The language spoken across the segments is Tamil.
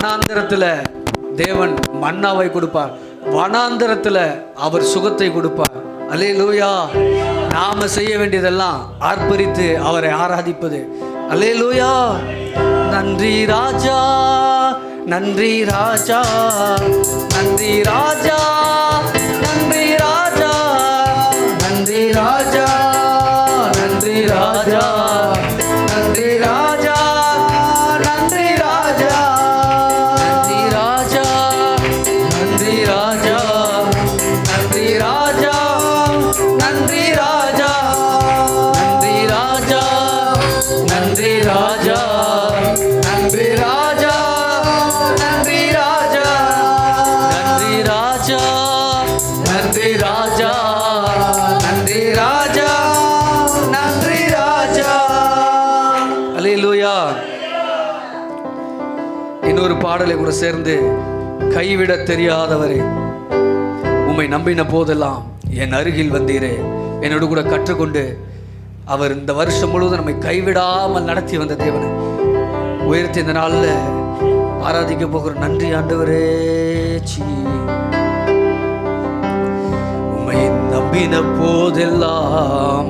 வனாந்தரத்துல தேவன் மன்னாவை கொடுப்பார், வனாந்தரத்துல அவர் சுகத்தை கொடுப்பார். அல்லேலூயா. நாம செய்ய வேண்டியதெல்லாம் ஆர்ப்பரித்து அவரை ஆராதிப்பது. அல்லேலூயா. நன்றி ராஜா, நன்றி ராஜா, நன்றி ராஜா, நன்றி ராஜா, நன்றி ராஜா, நன்றி ராஜா, நன்றி ராஜா, நன்றி ராஜா, நன்றி ராஜா, நன்றி ராஜா, நன்றி ராஜா, நன்றி ராஜா, நன்றி ராஜா, நன்றி ராஜா, நன்றி ராஜா, நன்றி ராஜா, நன்றி ராஜா, நன்றி ராஜா, நன்றி ராஜா, நன்றி ராஜா. அல்லேலூயா. இன்னொரு பாடலை கூட சேர்ந்து, கைவிட தெரியாதவரே உம்மை நம்பின போதெல்லாம் என் அருகில் வந்தீரே. என்னோடு கூட கற்றுக்கொண்டு அவர் இந்த வருஷம் முழுவதும் நம்மை கைவிடாமல் நடத்தி வந்த தேவனை உயர்த்தி இந்த நாளில் ஆராதிக்க போகிற. நன்றி ஆண்டவரே. உம்மை நம்பின போதெல்லாம்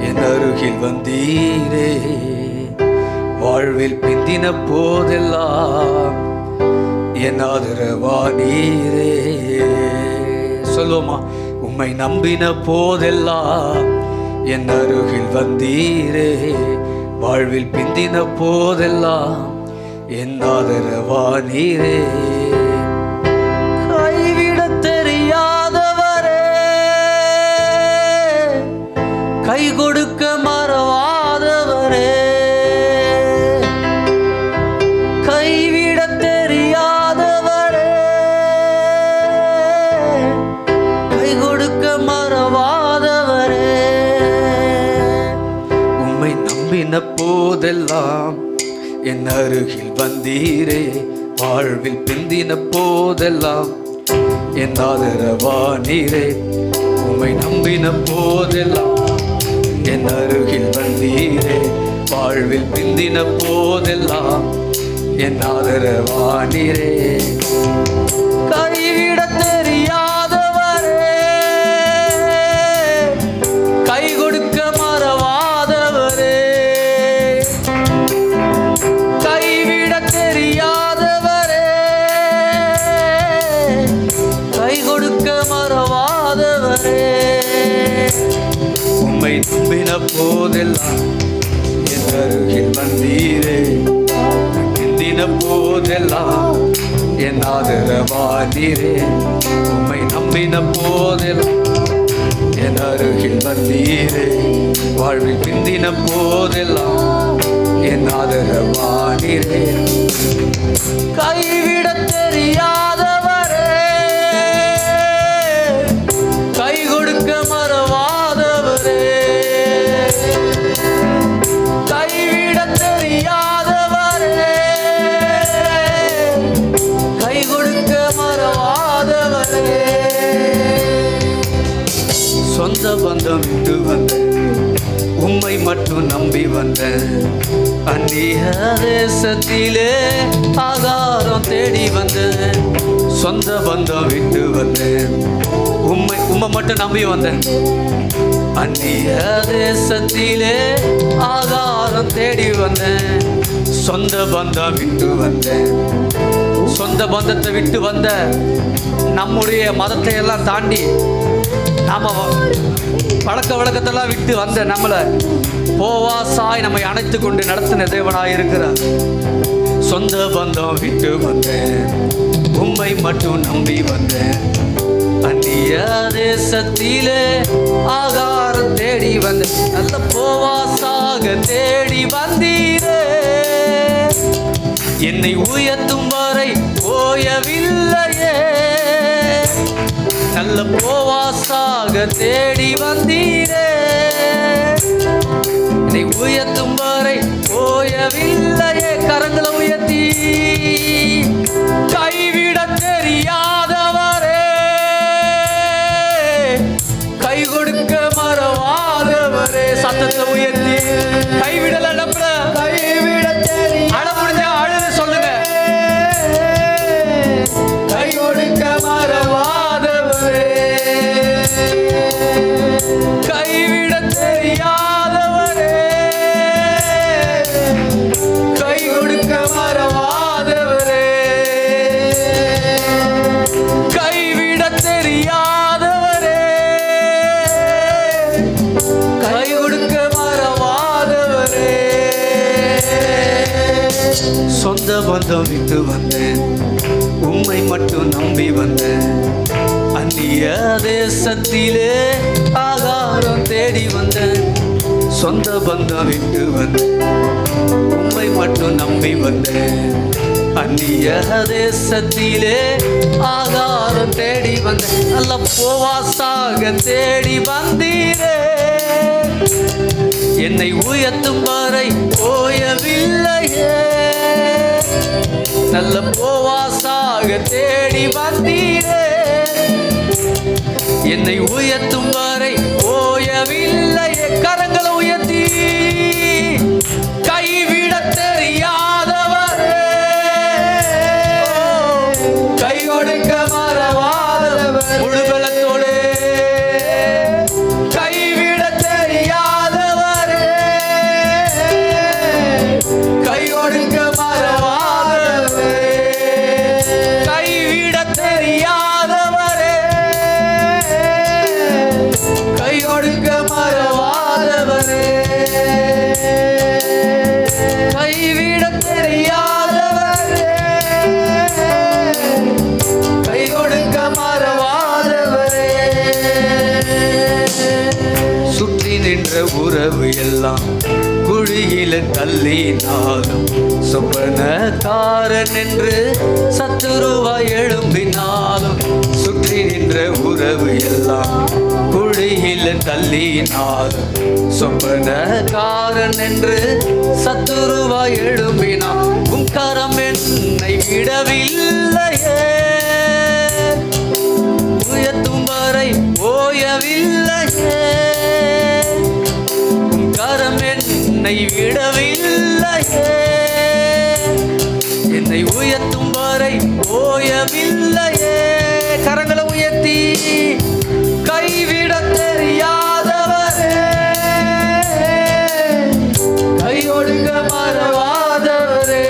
என் அருகில் வந்தீரே. வாழ்வில் பிந்தின போதெல்லாம் என் ஆதரவானீரே. சொல்லுவோமா? உம்மை நம்பின போதெல்லாம் என் அருகில் வந்தீரே. வாழ்வில் பிந்தின போதெல்லாம் என் ஆதரவானீரே. கைவிட தெரியாதவரே, கை கொடுக்க மறவாதவரே, கைவிட தெரியாதவரே, கை கொடுக்க மறவாதவரே. உம்மை நம்பின போதெல்லாம் என் அருகில் வந்தீரே. வாழ்வில் பிந்தின போதெல்லாம் என் ஆதரவானீரே. உம்மை நம்பின போதெல்லாம் என் அருகில் வந்தீரே. வாழ்வில் பிந்தின போதெல்லாம் என் ஆதரவானீரே. கைவிட தெரியாதவரே, கை கொடுக்க மறவாதவரே, கைவிட தெரியாதவரே, கை கொடுக்க மறவாதவரே. உம்மை நம்பின போதெல்லாம் என் அருகில் வந்தீரே. பிந்தின போதெல்லாம் என் ஆதரவானீரே. உம்மை நம்பின போதெல்லாம் என் அருகில் வந்தீரே. வாழ்வில் பிந்தின போதெல்லாம் என் ஆதரவானீரே. கைவிட தெரியாதவரே, கை கொடுக்க மறவாதவரே, கைவிட தெரியாதவரே, கை கொடுக்க மறவாதவரே. சொந்த பந்தம் விட்டு வந்த உம்மை மட்டும் நம்பி வந்த, அந்நிய தேசத்திலே ஆகாரம் தேடி வந்த. சொந்த பந்தம் விட்டு வந்தேன், உம்மை மட்டும் நம்பி வந்தேன். அந்நிய தேசத்திலே ஆகாரம் தேடி வந்தேன். சொந்த பந்தம் விட்டு வந்தேன். சொந்த பந்தத்தை விட்டு வந்த, நம்முடைய மதத்தை எல்லாம் தாண்டி நாம பழக்க வழக்கத்தெல்லாம் விட்டு வந்த நம்மளை போவாசாய் நம்மை அணைத்து கொண்டு நடத்தின தேவனாய் இருக்கிறார். சொந்த பந்தம் விட்டு வந்தேன், உம்மை மட்டும் நம்பி வந்தேன். அந்நிய தேசத்திலே ஆகாரம் தேடி வந்தேன். நல்ல போவாசாக தேடி வந்தீரே. என்னை உயர்த்தும் வரை ஓயவில்லையே. நல்ல போவாசாக தேடி வந்தீரே. என்னை உயர்த்தும் வரை ஓயவில்லையே. கரங்களை உயர்த்தி, கைவிட தெரியாதவரே, கை கொடுக்க மறவாதவரே. சத்தத்தை உயர்த்தி, கைவிடல நம்மள, கைவிட தெரியாத, அழ முடிஞ்ச அழுது சொல்லுங்க. சொந்த பந்தம் விட்டு வந்தேன், உம்மை மட்டும் நம்பி வந்தேன். அந்நிய தேசத்திலே ஆகாரம் தேடி வந்தேன், சொந்த பந்தம் விட்டு வந்தேன், உம்மை மட்டும் நம்பி வந்தேன். அந்நிய தேசத்திலே ஆகாரம் தேடி வந்தேன், நல்ல போவாசாக தேடி வந்தீரே. என்னை உயர்த்தும் வரை ஓயவில்லையே, நல்ல போவாசாக தேடி வந்தீரே. என்னை உயர்த்தும் வரை ஓயவில்லையே. கரங்களை உயர்த்தி கைவிட தெரியாதவரே, கை கொடுக்க மறவாதவர், முழுபலத்தோடு கைவிட தெரியாதவரே, கை கொடுக்க மறவாதவரே, கைவிட தெரியாதவரே, கை கொடுக்க மறவாதவரே, கைவிட தெரியாதவரே, கை கொடுக்க மறவாதவரே. சுற்றி நின்ற உறவு எல்லாம் குழியில தள்ளினாலும், சொப்பனக்காரன் என்று சத்துருவாய் எழும்பினாலும், சுற்றி நின்ற உறவு எல்லாம் குழியில தள்ளினாலும், சொப்பனக்காரன் என்று சத்துருவாய் எழும்பினான். உம் கரம் என்னை விடவில்லையே, உயர்த்தும் வரை ஓயவில்லையே. உம் கரம் என்னை விடவில்லையே, என்னை உயர்த்தும் வரை ஓயவில்லையே. கரங்களை உயர்த்தி கைவிட தெரியாதவரே, கை ஒடுங்க மறவாதவரே,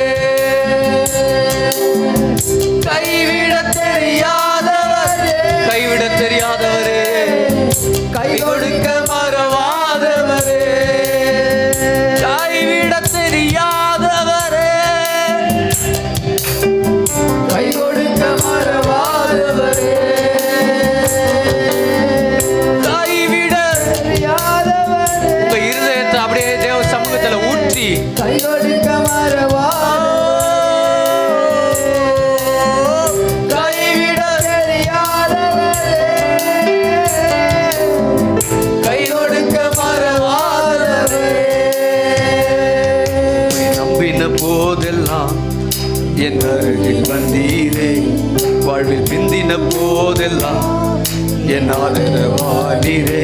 கைவிட தெரியாதவரே, கைவிட தெரியாதவரே, கை கொடுக்க மறவாதவரே, கைவிட தெரியாதவரே, கை கொடுக்க மறவாதவரே, கைவிட தெரியாதவரே. உங்க இருதயத்தை அப்படியே தேவ சமூகத்துல ஊற்றி கை கொடுக்க மறவா, கைவிட தெரியாதவரே, கை கொடுக்க மறவாதவரே. நம்பின போதெல்லாம் என் அருகில் வந்தீரே, வாழ்வில் பிந்தின போதெல்லாம் என் ஆதரவானீரே.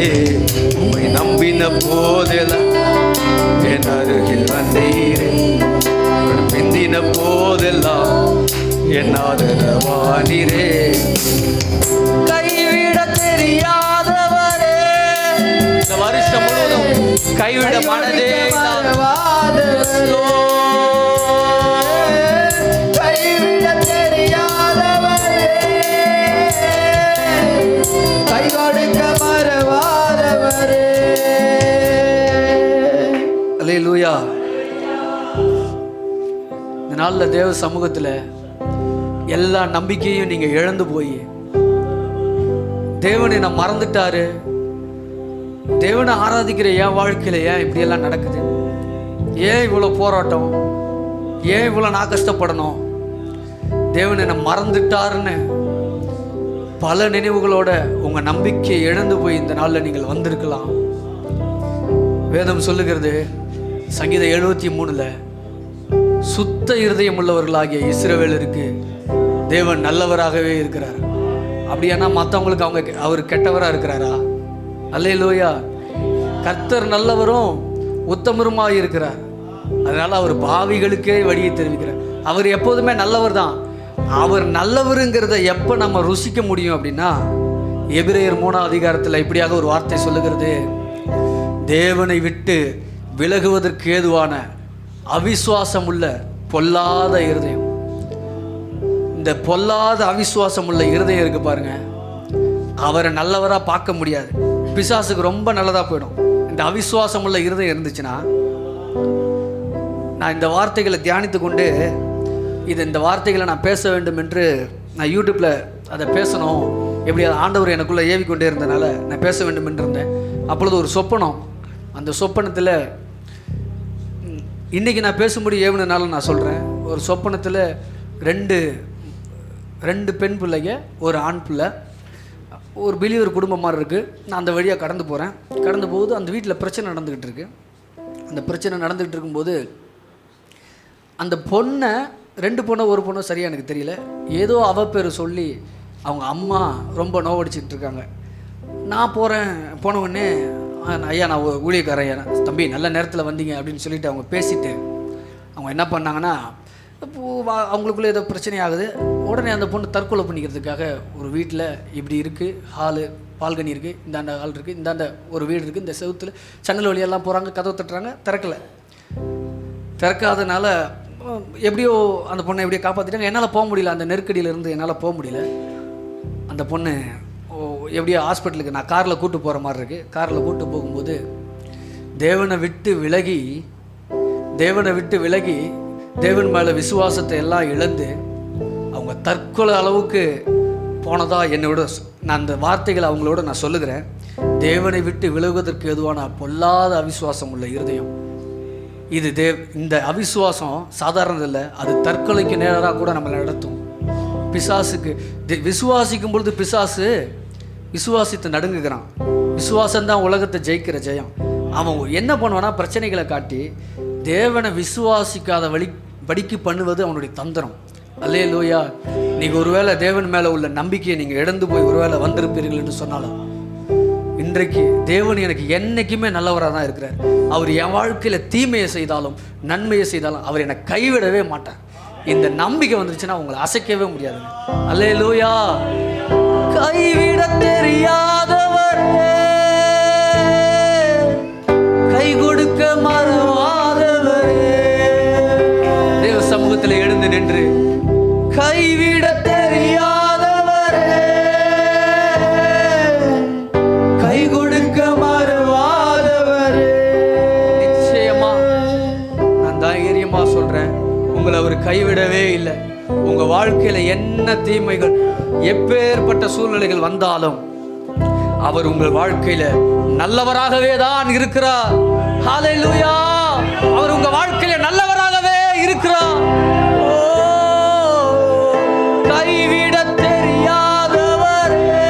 உம்மை நம்பின போதெல்லாம் என் அருகில் வந்தீரே, பிந்தின போதெல்லாம் என் ஆதரவானீரே. கைவிட தெரியாதவரே, இந்த வருஷம் முழுவதும் கைவிட மனதே கைவிட தெரியாதவரே, கை கொடுக்க மறவாதவரே. அல்லேலூயா. இந்த நாள்ல தேவ சமூகத்துல எல்லா நம்பிக்கையும் நீங்க இழந்து போய் தேவனை நான் மறந்துட்டாரு, தேவனை ஆராதிக்கிற என் வாழ்க்கையில ஏன் இப்படி எல்லாம் நடக்குது, ஏன் இவ்வளோ போராட்டம், ஏன் இவ்வளோ நான் கஷ்டப்படணும், தேவனை நான் மறந்துட்டாருன்னு பல நினைவுகளோட உங்க நம்பிக்கையை இழந்து போய் இந்த நாளில் நீங்கள் வந்திருக்கலாம். வேதம் சொல்லுகிறது சங்கீதம் 73 சுத்த இருதயம் உள்ளவர்களாகிய இஸ்ரவேலருக்கு தேவன் நல்லவராகவே இருக்கிறார். அப்படியானா மற்றவங்களுக்கு அவர் கெட்டவராக இருக்கிறாரா? அல்லேலூயா. கர்த்தர் நல்லவரும் உத்தமருமாக இருக்கிறார். அதனால அவர் பாவிகளுக்கே வழியை தெரிவிக்கிறார். அவர் எப்போதுமே நல்லவர் தான். அவர் நல்லவருங்கிறத எப்போ நம்ம ருசிக்க முடியும் அப்படின்னா, எபிரேயர் 3ஆம் அதிகாரத்தில் இப்படியாக ஒரு வார்த்தை சொல்லுகிறது, தேவனை விட்டு விலகுவதற்கு ஏதுவான அவிசுவாசம் உள்ள பொல்லாத இருதயம். இந்த பொல்லாத அவிசுவாசம் உள்ள இருதயம் இருக்கு பாருங்க, அவரை நல்லவராக பார்க்க முடியாது. பிசாசுக்கு ரொம்ப நல்லதாக போயிடும். இந்த அவிசுவாசம் உள்ள இருதயம் இருந்துச்சுன்னா, நான் இந்த வார்த்தைகளை தியானித்து கொண்டு இந்த வார்த்தைகளை நான் பேச வேண்டும் என்று நான் யூடியூப்பில் அதை பேசணும், எப்படி ஆண்டவர் எனக்குள்ளே ஏவிக்கொண்டே இருந்தனால நான் பேச வேண்டும் என்று இருந்தேன். அப்பொழுது ஒரு சொப்பனம், அந்த சொப்பனத்தில் இன்றைக்கி நான் பேசும்படி ஏவுனாலும் நான் சொல்கிறேன். ஒரு சொப்பனத்தில் ரெண்டு பெண் பிள்ளைங்க, ஒரு ஆண் பிள்ளை, ஒரு பிலிவர் குடும்பம் மாதிரி இருக்குது. நான் அந்த வழியாக கடந்து போகிறேன். கடந்து போகுது, அந்த வீட்டில் பிரச்சனை நடந்துக்கிட்டு இருக்கு. அந்த பிரச்சனை நடந்துக்கிட்டு இருக்கும்போது அந்த பொண்ணை, 2 பொண்ணோ 1 பொண்ணோ சரியாக எனக்கு தெரியல, ஏதோ அவ பேர் சொல்லி அவங்க அம்மா ரொம்ப நோவடிச்சிட்டு இருக்காங்க. நான் போன உடனே, ஐயா நான் ஊழியக்காரன் ஐயா, தம்பி நல்ல நேரத்தில் வந்தீங்க அப்படின்னு சொல்லிட்டு அவங்க பேசிட்டு அவங்க என்ன பண்ணாங்கன்னா, அவங்களுக்குள்ளே ஏதோ பிரச்சனை ஆகுது. உடனே அந்த பொண்ணு தற்கொலை பண்ணிக்கிறதுக்காக ஒரு வீட்டில் இப்படி இருக்குது, பால்கனி இருக்குது, இந்தாண்ட ஹால் இருக்குது, இந்தாண்ட ஒரு வீடு இருக்குது, இந்த செவுத்தில் சன்னல் வழியெல்லாம் போகிறாங்க, கதவை தட்டுறாங்க, திறக்காதனால எப்படியோ அந்த பொண்ணை எப்படியோ காப்பாற்றிட்டாங்க. என்னால் போக முடியல, அந்த நெருக்கடியிலேருந்து என்னால் போக முடியல. அந்த பொண்ணு எப்படியோ ஹாஸ்பிட்டலுக்கு நான் காரில் கூப்பிட்டு போகிற மாதிரி இருக்குது. காரில் கூப்பிட்டு போகும்போது தேவனை விட்டு விலகி தேவன் மேலே விசுவாசத்தை எல்லாம் இழந்து அவங்க தற்கொலை அளவுக்கு போனதா என்னோட நான் அந்த வார்த்தைகளை அவங்களோட நான் சொல்லுகிறேன். தேவனை விட்டு விலகுவதற்கு எதுவான பொல்லாத அவிசுவாசம் உள்ள இருதயம் இது. இந்த அவிசுவாசம் சாதாரணது இல்லை, அது தற்கொலைக்கு நேராக கூட நம்மளை நடத்தும். பிசாசுக்கு விசுவாசிக்கும் பொழுது பிசாசு விசுவாசித்து நடுங்குகிறான். விசுவாசம்தான் உலகத்தை ஜெயிக்கிற ஜெயம். அவன் என்ன பண்ணுவானா, பிரச்சனைகளை காட்டி தேவனை விசுவாசிக்காத படிக்கு பண்ணுவது அவனுடைய தந்திரம். அல்லேலூயா. நீங்கள் ஒருவேளை தேவன் மேலே உள்ள நம்பிக்கையை நீங்கள் இழந்து போய் ஒருவேளை வந்திருப்பீர்கள் என்று சொன்னாலும், இன்றைக்கு தேவன் எனக்கு என்னைக்குமே நல்லவராக தான் இருக்கிறார். அவர் என் வாழ்க்கையில் தீமையை செய்தாலும் நன்மையை செய்தாலும் அவர் என்னை கைவிடவே மாட்டார். இந்த நம்பிக்கை வந்துருச்சுன்னா உங்களை அசைக்கவே முடியாது. அல்லேலூயா. கைவிட தெரியாதவர், கை கொடுக்க மறவாதவர், தேவ சமூகத்தில் எழுந்து நின்று கைவிட தெரியாதவர், கை கொடுக்க மறவாதவர். நிச்சயமா நான் தைரியமா சொல்றேன், உங்களை அவர் கைவிடவே இல்லை. உங்க வாழ்க்கையில என்ன தீமைகள் எப்பேற்பட்ட சூழ்நிலைகள் வந்தாலும் அவர் உங்கள் வாழ்க்கையில நல்லவராகவே தான் இருக்கிறார். ஹல்லேலூயா. அவர் உங்க வாழ்க்கையில நல்லவராகவே இருக்கிறார். கைவிட தெரியாதவரே,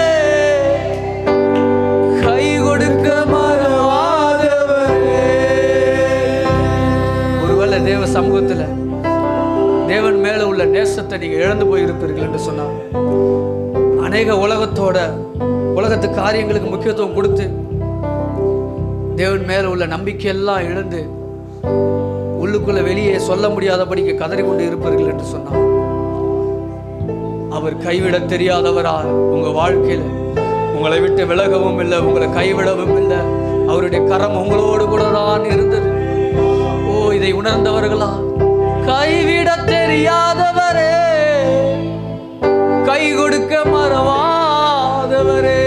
கை கொடுக்க மறவாதவரே. ஒருவேளை தேவ சமூகத்தில் தேவன் மேல உள்ள நேசத்தை நீங்க இழந்து போயிருப்பீர்கள் என்று சொன்னார். அநேக உலகத்து காரியங்களுக்கு முக்கியத்துவம் கொடுத்து தேவன் மேல உள்ள நம்பிக்கையெல்லாம் இழந்து உள்ளுக்குள்ள வெளியே சொல்ல முடியாதபடிக்கு கதறிக்கொண்டு இருப்பீர்கள் என்று சொன்னார். அவர் கைவிட தெரியாதவரா உங்க வாழ்க்கையில உங்களை விட்டு விலகவும் இல்லை, உங்களை கைவிடவும் இல்லை. அவருடைய கரம் உங்களோடு கூட தான் இருந்தது. இதை உணர்ந்தவர்களா? கைவிட தெரியாதவரே, கை கொடுக்க மறவாதவரே,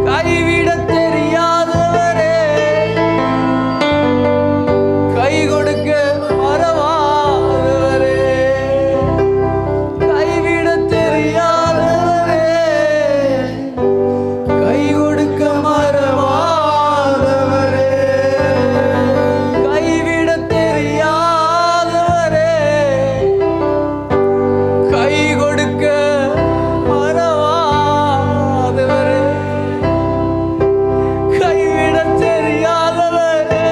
கைவிட தெரியாதவரே, கை கொடுக்க மறவாதவரே, கைவிட தெரியாதவரே, கை கொடுக்க மறவாதவரே, கைவிட தெரியாதவரே, கை கொடுக்க மறவாதவரே, கைவிட தெரியாதவரே,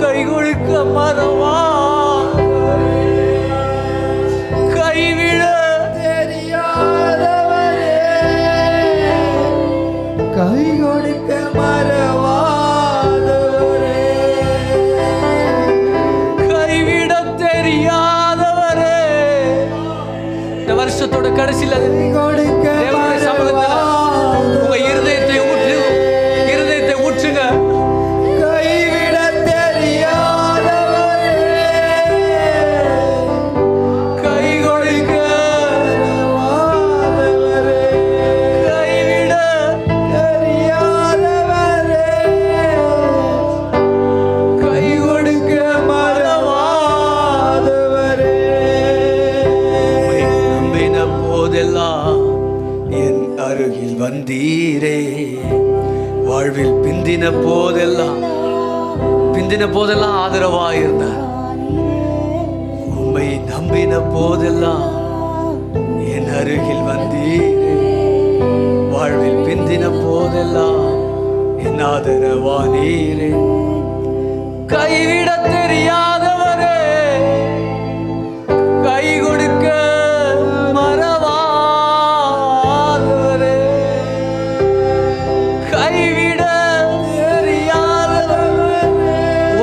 கை கொடுக்க மறவாதவரே, கைவிட தெரியாதவரே, கை கொடுக்க மறவாதவரே, கைவிட தெரியாதவரே. இந்த வருஷத்தோட கடைசியில் தேவனுடைய சமூகத்தில் உங்க இருதயத்தை ஊற்றுங்க. கைவிட தெரியாதவரே, கை கொடுக்க மறவாதவரே, கைவிட தெரியாதவரே, கை கொடுக்க மறவாதவரே. பிந்தின போதெல்லாம் ஆதரவாக இருந்தார். உம்மை நம்பின போதெல்லாம் என் அருகில் வந்தீர். வாழ்வில் பிந்தின போதெல்லாம் என் ஆதரவானீரே. கைவிட தெரியாதவரே, கை கொடுக்க மறவாதவரே, கைவிட தெரியாதவரே,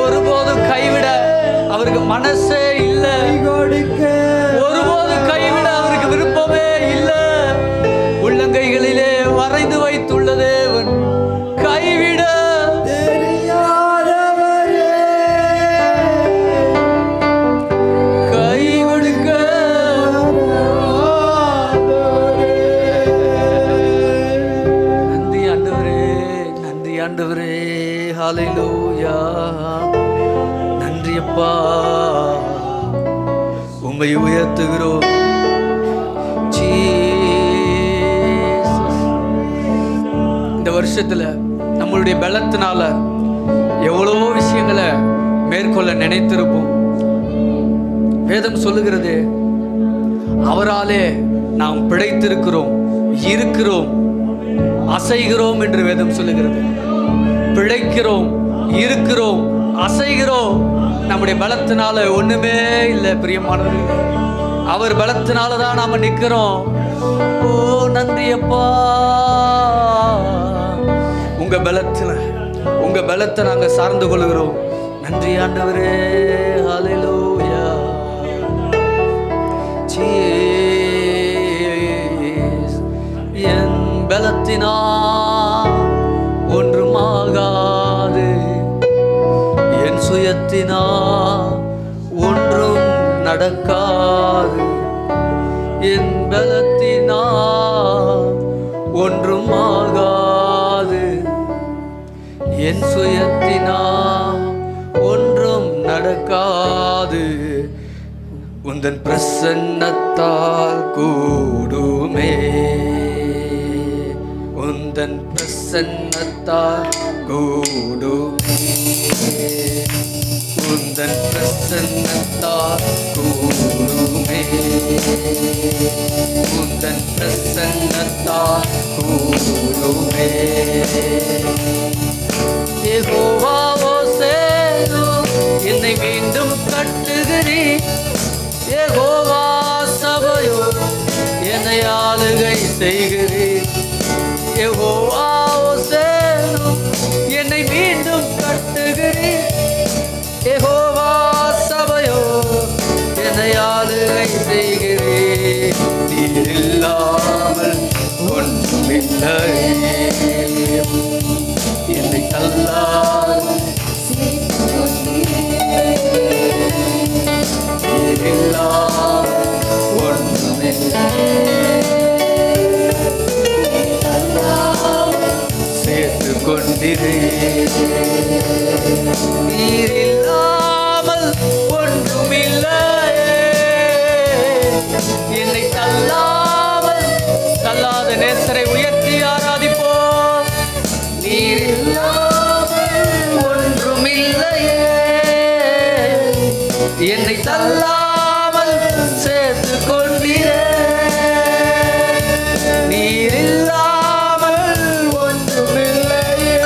ஒருபோதும் கைவிட அவருக்கு மனசே இல்லை, ஒருபோதும் கைவிட அவருக்கு விருப்பமே இல்லை. உள்ளங்கைகளிலே வரைந்து வைத்துள்ள தேவன் கைவிட தெரியாதவரே, கை கொடுக்க நன்றி ஆண்டவரே, நன்றி ஆண்டவரே. ஹல்லேலூயா. நன்றி அப்பா, உம்மை உயர்த்துகிறோம். இந்த வருஷத்துல நம்மளுடைய பலத்தினால எவ்வளவோ விஷயங்களை மேற்கொள்ள நினைத்திருப்போம். வேதம் சொல்லுகிறது, அவராலே நாம் பிழைத்திருக்கிறோம், இருக்கிறோம், அசைகிறோம் என்று வேதம் சொல்லுகிறது. பிழைக்கிறோம், இருக்கிறோம், அசைகிறோம். நம்முடைய பலத்தினால ஒண்ணுமே இல்லை பிரியமானவர்களே. அவர் பலத்தினால தான் நாம நிக்கிறோம். ஓ நன்றி அப்பா, உங்க பலத்தை நாங்க சார்ந்து கொள்கிறோம். நன்றி ஆண்டவரே. ஹல்லேலூயா. என் பலத்தினா ஒன்றுமாகாது, என் சுயத்தினா ஒன்றும் நடக்காது. என் பலத்தினா ஒன்றும் ஆகாது, என் சுயத்தினா ஒன்றும் நடக்காது. உந்தன் பிரசன்னத்தால் கூடுமே, உந்தன் பிரசன்னத்தால் கூடுமே, உந்தன் பிரசன்னத்தால் கூடுமே, உந்தன் பிரசன்னத்தால் கூடுமே. யெகோவா ஓசேனு என்னை மீண்டும் கட்டுகிறீர். யெகோவா சபையோ என்னை ஆளுகை செய்கிறீர். யெகோவா ஓசேனு என்னை மீண்டும் கட்டுகிறீர். யெகோவா சபையோ என்னை ஆளுகை செய்கிறீர். நீர் இல்லாமல் ஒன்றுமில்லை, என்னை தள்ளாது நீர் இல்லாமல் ஒன்றுமில்லை, சேர்த்து கொண்டீரீர். நீர் இல்லாமல் ஒன்றுமில்லை, என்னை தள்ளாத நேசரை உயர்த்தி ஆராதிப்போம். நீர் இல்லாமல் ஒன்றுமில்லையே, என்னை தள்ளாமல் சேர்த்து கொண்டீரே. நீர் இல்லாமல் ஒன்றுமில்லையே,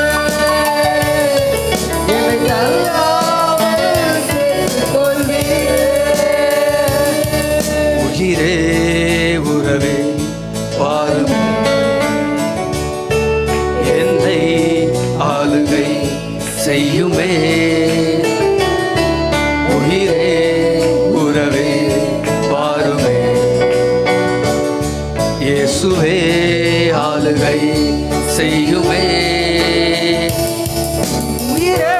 என்னை தள்ளாமல் சேர்த்து கொண்டீரே. உயிரே உறவே பாரும் என்னை ஆளுகை செய்யுமே. உயிரே உறவே பாருமே, இயேசுவே ஆளுகை செய்யுமே. உயிரே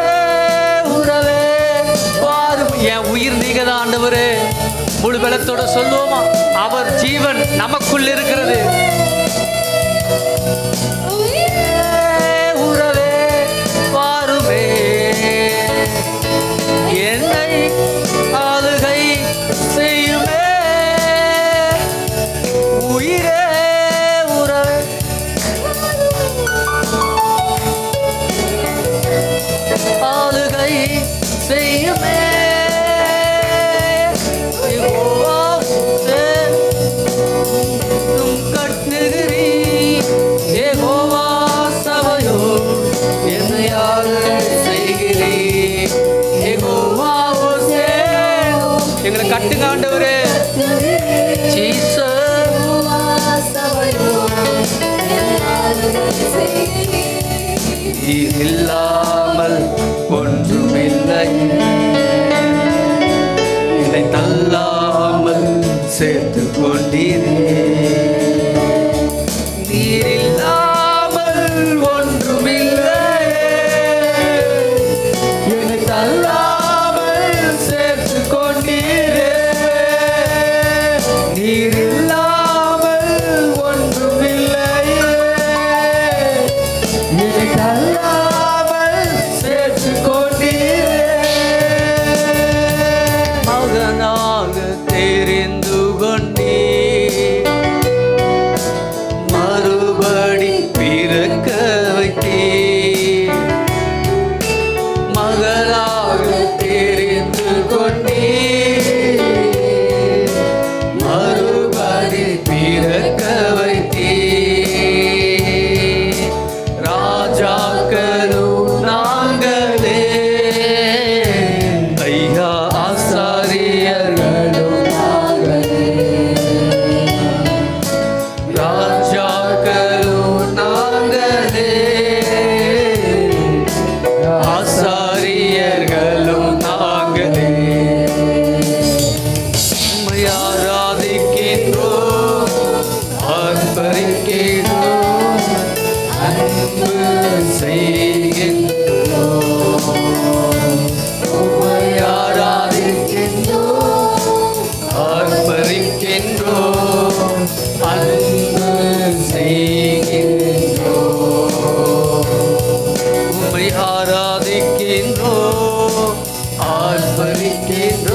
உறவே பாரும். என் உயிர் நீங்க தான் ஆண்டவரே. முழு பலத்தோட சொல்லுவோமா? அவர் ஜீவன் நமக்குள் இருக்கிறது. உறவே பாருமே, என்னை ஆளுகை செய்யுமே. உயிரே உறவே எங்களை கட்டுங்க ஆண்டவரே. இல்லாமல் ஒன்றுமில்லை, என்னை தள்ளாமல் சேர்த்து கொண்டீரே. நீர் இல்லாமல் ஒன்றுமில்லை, என்னை தள்ளாமல் சேர்த்து கொண்டீரே. நீர் இல்லாமல் ஒன்றுமில்லை, என்னை தள்ளாமல் சேர்த்து கொண்டீரே. மகனாக தெரிந்து கொண்டீர், மறுபடி பிறக்க வைத்தீர். மகளாக தெரிந்து கொண்டீர், மறுபடி பிறக்க வைத்தீர். ராஜாக்களும் நாங்களே, ஐயா ஆசாரியர்களும் நாங்களே. ராஜாக்களும் நாங்களே, ஆசாரியர்களும் நாங்களே. உம்மை ஆராதிக்கின்றோம், ஆர்ப்பரிக்கின்றோம், அன்பு செய்கின்றோம். உம்மை ஆராதிக்கின்றோம், ஆர்ப்பரிக்கின்றோம், அன்பு செய்கின்றோம். உம்மை ஆராதிக்கின்றோம், ஆர்ப்பரிக்கின்றோம்,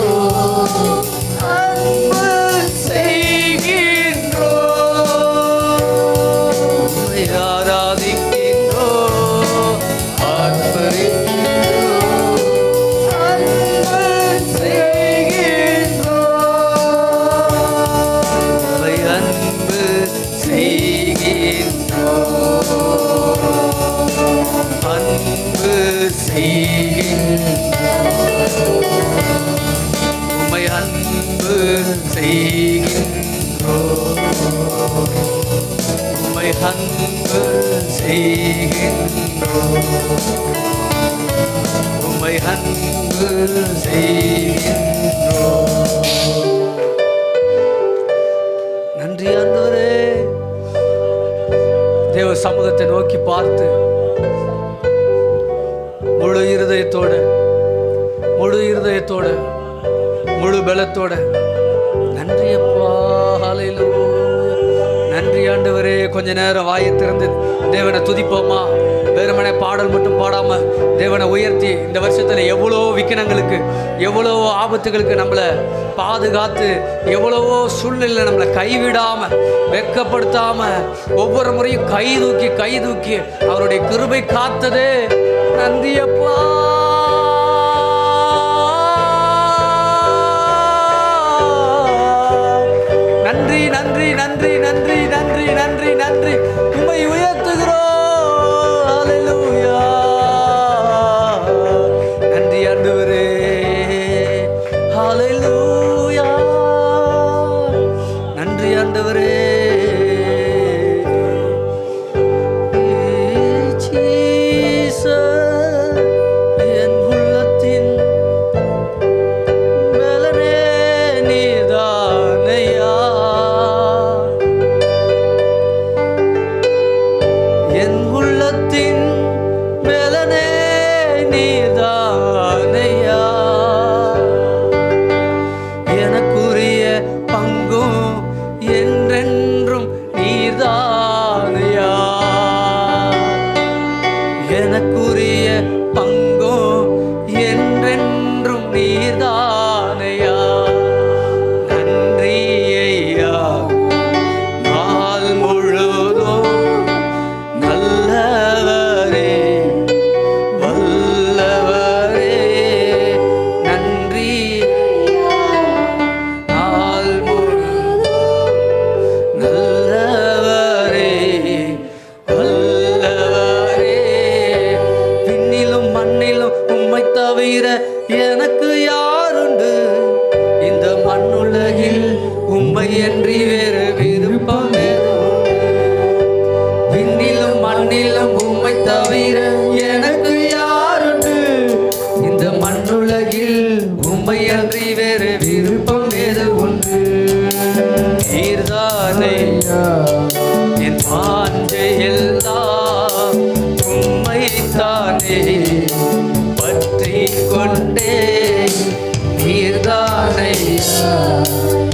அன்பு செய்கின்றோம். உம்மை ஆராதிக்கின்றோம், ஆர்ப்பரிக்கின்றோம், அன்பு செய்கின்றோம். உம்மை அன்பு செய்கின்றோம், அன்பு செய்கின்றோம். உம்மை அன்பு செய்கின்றோம், உம்மை அன்பு செய்கின்றோம், உம்மை அன்பு செய்கின்றோம். நன்றி ஆண்டவரே. தேவ சமூகத்தை நோக்கி பார்த்து முழு இருதயத்தோட, முழு இருதயத்தோட, முழு பலத்தோட நன்றி அப்பா. ஹல்லேலூயா. நன்றி ஆண்டவரே. கொஞ்ச நேரம் வாயை திறந்து தேவனை துதிப்போமா? வெறுமனே பாடல் மட்டும் பாடாம தேவனை உயர்த்தி, இந்த வருஷத்துல எவ்வளோ விக்கினங்களுக்கு, எவ்வளோ ஆபத்துகளுக்கு நம்மளை பாதுகாத்து, எவ்வளவோ சூழ்நிலை நம்மளை கைவிடாம, வெட்கப்படுத்தாம, ஒவ்வொரு முறையும் கை தூக்கி அவருடைய கிருபை காத்ததே. நன்றி அப்பா. நன்றி நன்றி நன்றி நன்றி நன்றி நன்றி நன்றி. உம்மை உயர்த்துகிறோம். ஹல்லேலூயா. நன்றி ஆண்டவரே. ஹல்லேலூயா. நன்றி ஆண்டவரே. என்றென்றும் அன்றி வேறு விருப்பம் ஏது உண்டு? நீர்தானையா என் வாஞ்சை எல்லாம், உம்மைத்தானே பற்றி கொண்டே. நீர்தானையா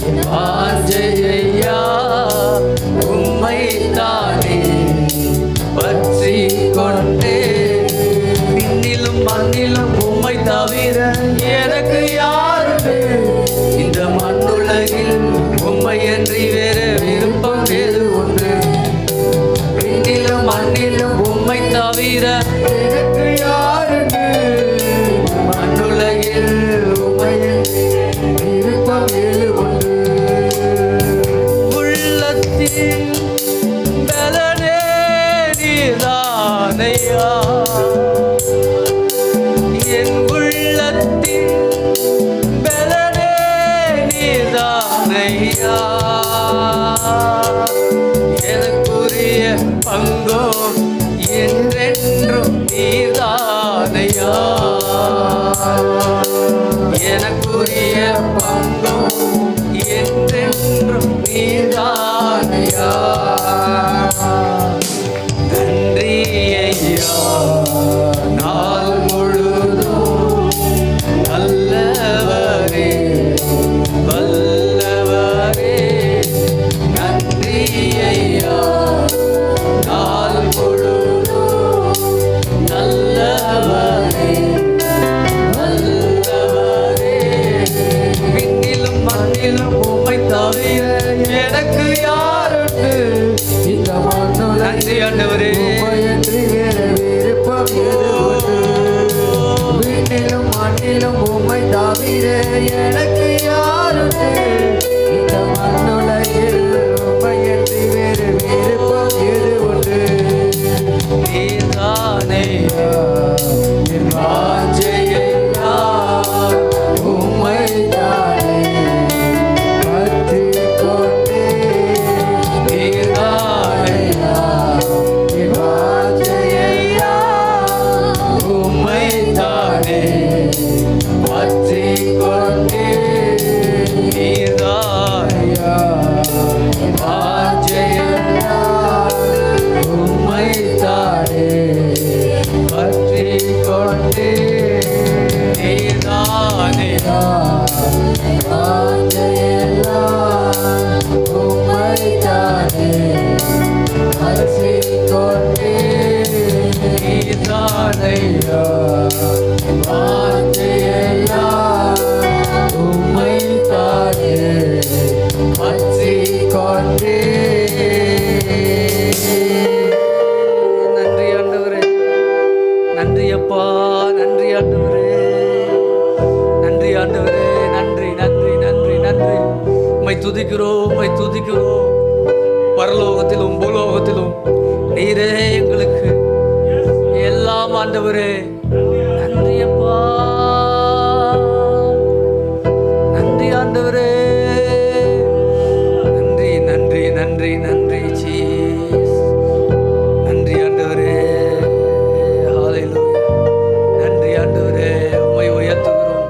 என் வாஞ்சையா, உம்மைத்தானே பற்றி கொண்டே. விண்ணிலும் மண்ணிலும் உம்மை தவிர எனக்கு யாருண்டு? இந்த மண்ணுலகில் உம்மை அன்றி வேறு விருப்பம் ஏது உண்டு? விண்ணிலும் மண்ணிலும் உம்மை தவிர எனக்கு யாருண்டு? மண்ணுலகில் உம்மை விருப்பம் ஏது உண்டு? உள்ளத்தின் பலனே நீர்தானையா, என் உள்ளத்தின் பலனே நீர்தானையா. எனக்குரிய பங்கோ என்றென்றும் நீர்தானையா, எனக்குரிய பங்கோ என்றென்றும் நீர்தானையா. நன்றி ஐயா, நாள் முழுதும் நல்லவரே வல்லவரே. நன்றி ஐயா, நாள் முழுதும் நல்லவரே வல்லவரே. விண்ணிலும் மண்ணிலும் உம்மை தவிர எனக்கு யாருண்டு? இந்த மண்ணில் நன்றி ஆண்டவரே, விருப்பம் ஏது உண்டு? விண்ணிலும் மண்ணிலும் உம்மை தவிர எனக்கு யாருண்டு? இந்த மண்ணுலகில் உம்மையன்றி வேறு விருப்பம் ஏது உண்டு? நீர்தானையா என் வாஞ்சையா, உம்மைத்தானே பற்றி கொண்டே. நீர்தானையா என் வாஞ்சையா, உம்மைத்தானே பற்றி கொண்டே. நீர்தானையா என் வாஞ்சையா, உம்மைத்தானே பற்றி கொண்டே. நீர்தானையா வாஞ்சையா, உம்மைத்தானே பற்றி கொண்டே. நீர்தானையா வாஞ்சையா, உம்மைத்தானே பற்றி கொண்டே. நன்றி ஆண்டவரே, நன்றி அப்பா, நன்றி ஆண்டவரே, நன்றி ஆண்டவரே, நன்றி நன்றி நன்றி நன்றி. உம்மை துதிக்கிறோம், உம்மை துதிக்கிறோம். பரலோகத்திலும் பூலோகத்திலும் நீரே எங்களுக்கு எல்லாம் ஆண்டவரே. நன்றி அப்பா, நன்றி ஆண்டவரே, நன்றி நன்றி நன்றி நன்றி ஜீசஸ். நன்றி ஆண்டவரே, ஹalleluya. நன்றி ஆண்டவரே, உம்மை உயர்த்துகிறோம்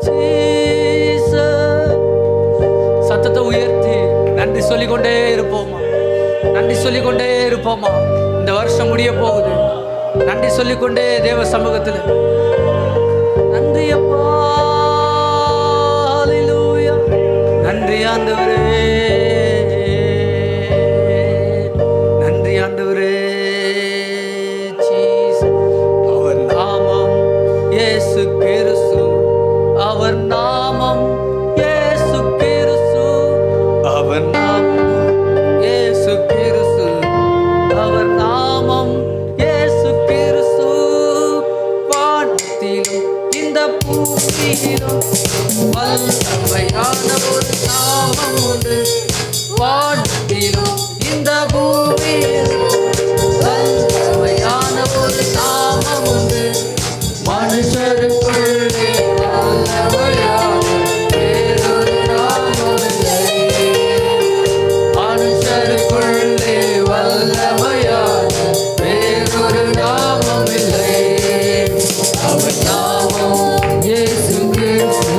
ஜீசஸ். சத்தத்தை உயர்த்தி நன்றி சொல்லிக்கொண்டே இருப்போமா, நன்றி சொல்லிக்கொண்டே இருப்போமா. இந்த வருஷம் முடிய போகுது. நன்றி சொல்லிக்கொண்டே தேவ சமூகத்தில் நன்றி அப்பா, ஹalleluya. நன்றி ஆண்டவரே, நன்றி ஆண்டவரே ஜீசஸ். அவர் நாமம் இயேசு கிறிஸ்து, அவர் நாமம் இயேசு கிறிஸ்து, அவர் நாமம் இயேசு கிறிஸ்து, அவர் நாமம் இயேசு கிறிஸ்து. வானத்திலும் இந்த பூமியிலும் வல்லமையான ஒரு நாமம் உண்டு. வானத்திலும் இந்த பூமியிலும் வல்லமையான ஒரு நாமம் உண்டு. மனுஷருக்குள்ளே வல்லமையான வேறொரு நாமம் இல்லை. மனுஷருக்குள்ளே வல்லமையான வேறொரு நாமம் இல்லை. அவர் நாமம் இயேசு கிறிஸ்து,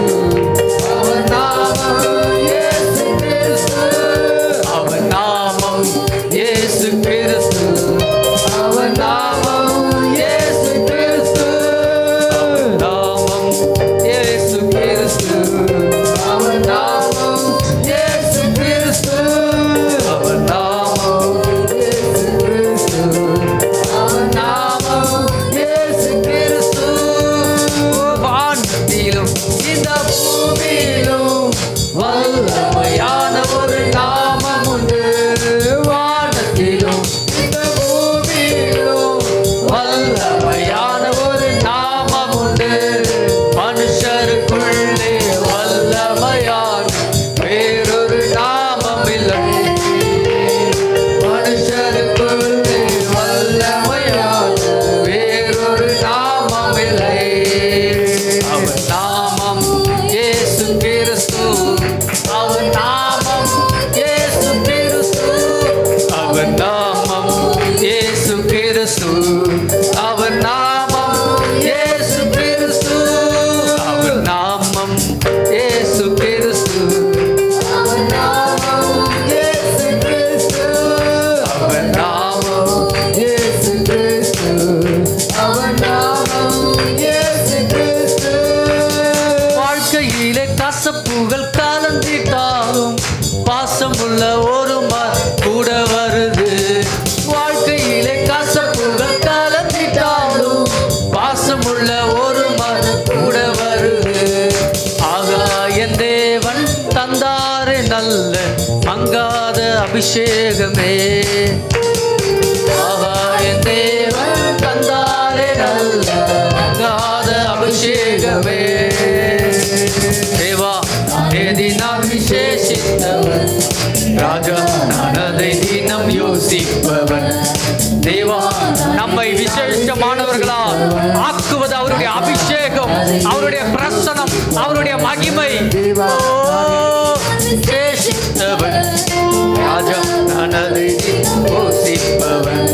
கசப்புகள் கலந்திட்டாலும் பாசமுள்ள ஒரு கூட வருது. வாழ்க்கையிலே கசப்புகள் கலந்திட்டாலும் பாசமுள்ள ஒரு கூட வருது. ஆகா என் தேவன் தந்தாரு நல்ல மங்காத அபிஷேகமே. ஆகா என் தேவன் தந்தாரு நல்ல மங்காத அபிஷேகமே. தேவா நான் விசேஷித்தவன், ராஜா நான் அதை தினம் யோசிப்பவன். தேவா நம்மை விசேஷமானவர்களால் ஆக்குவது அவருடைய அபிஷேகம், அவருடைய பிரசனம், அவருடைய மகிமை. விசேஷித்தவன், ராஜா நான் அதை யோசிப்பவன்.